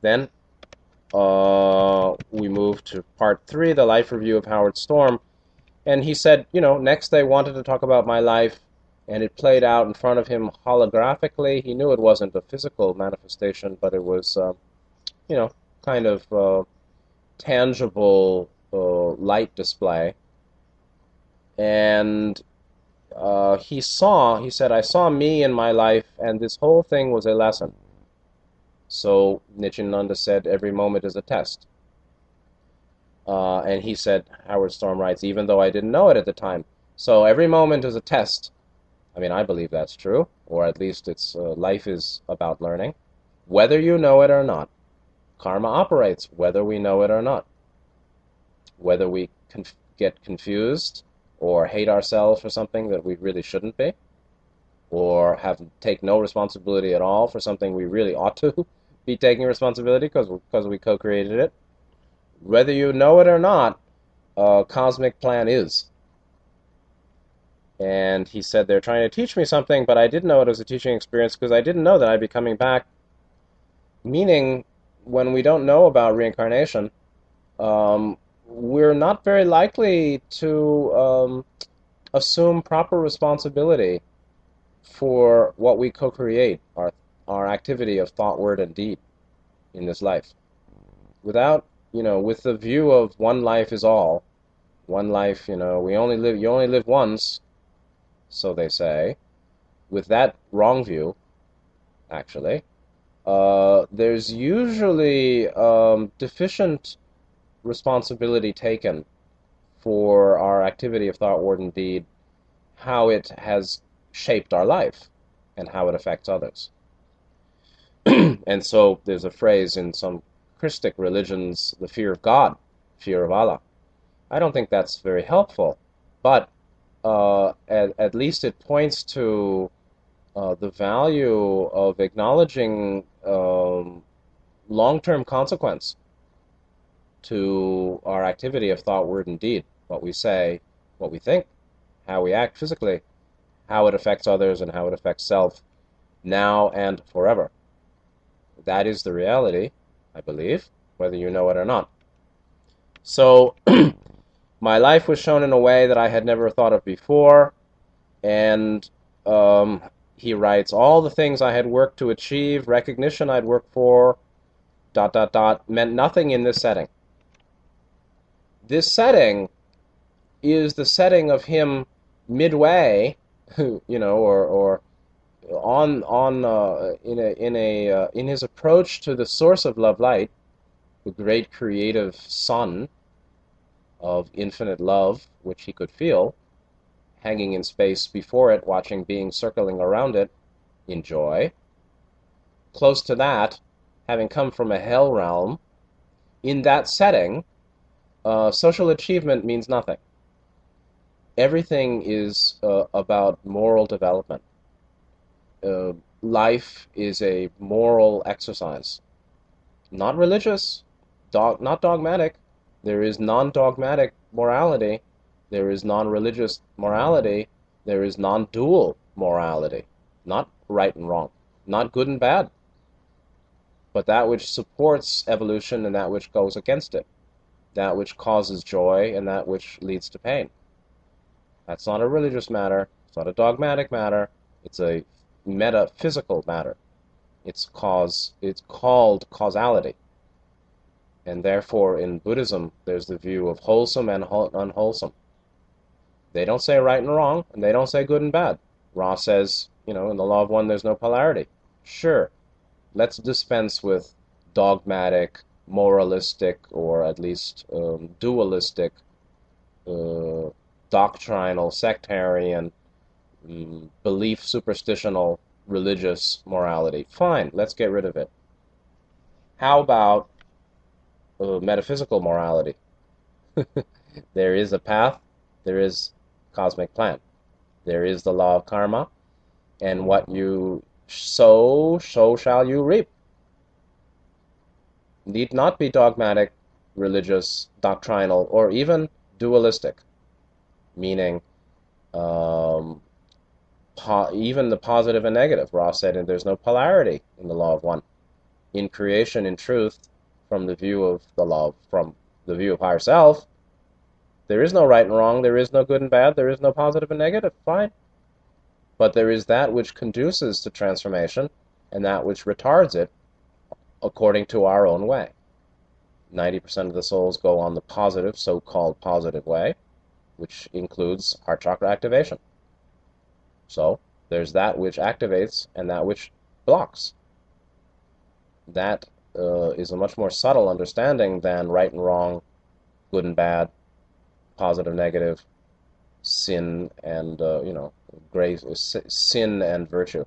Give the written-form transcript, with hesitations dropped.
Then we moved to part 3, the life review of Howard Storm, and he said, next they wanted to talk about my life, and it played out in front of him holographically. He knew it wasn't a physical manifestation, but it was, kind of tangible light display. And he said, I saw me in my life, and this whole thing was a lesson. So Nityananda said, every moment is a test. And he said, Howard Storm writes, even though I didn't know it at the time. So every moment is a test. I mean, I believe that's true, or at least it's life is about learning, whether you know it or not. Karma operates whether we know it or not. Whether we get confused or hate ourselves for something that we really shouldn't be, or take no responsibility at all for something we really ought to be taking responsibility because we co-created it. Whether you know it or not, a cosmic plan is. And he said, they're trying to teach me something, but I didn't know it was a teaching experience because I didn't know that I'd be coming back. Meaning, when we don't know about reincarnation, we're not very likely to assume proper responsibility for what we co-create, our activity of thought, word, and deed in this life. Without, with the view of one life is all, one life, you only live once, so they say. With that wrong view, actually, there's usually deficient responsibility taken for our activity of thought, word, and deed, how it has shaped our life, and how it affects others. And so there's a phrase in some Christic religions, the fear of God, fear of Allah. I don't think that's very helpful, but at least it points to the value of acknowledging long-term consequence to our activity of thought, word, and deed. What we say, what we think, how we act physically, how it affects others, and how it affects self, now and forever. That is the reality, I believe, whether you know it or not. So, my life was shown in a way that I had never thought of before, and he writes, all the things I had worked to achieve, recognition I'd worked for, ... meant nothing in this setting. This setting is the setting of him midway, or in his approach to the source of love light, the great creative sun of infinite love, which he could feel, hanging in space before it, watching beings circling around it in joy. Close to that, having come from a hell realm, in that setting, social achievement means nothing. Everything is about moral development. Life is a moral exercise. Not religious, not dogmatic. There is non-dogmatic morality. There is non-religious morality. There is non-dual morality. Not right and wrong. Not good and bad. But that which supports evolution and that which goes against it. That which causes joy and that which leads to pain. That's not a religious matter. It's not a dogmatic matter. It's a metaphysical matter. It's called causality. And therefore, in Buddhism, there's the view of wholesome and unwholesome. They don't say right and wrong, and they don't say good and bad. Ra says, in the law of one, there's no polarity. Sure, let's dispense with dogmatic, moralistic, or at least dualistic, doctrinal, sectarian, belief, superstitional, religious morality. Fine, let's get rid of it. How about metaphysical morality? There is a path, there is cosmic plan. There is the law of karma, and what you sow, so shall you reap. Need not be dogmatic, religious, doctrinal, or even dualistic, meaning even the positive and negative. Ross said, and there's no polarity in the law of one. In creation, in truth, from the view of the love, from the view of higher self, there is no right and wrong, there is no good and bad, there is no positive and negative, fine. But there is that which conduces to transformation and that which retards it according to our own way. 90% of the souls go on the positive, so-called positive way, which includes heart chakra activation. So there's that which activates and that which blocks. That is a much more subtle understanding than right and wrong, good and bad, positive, negative, sin and grace, sin and virtue.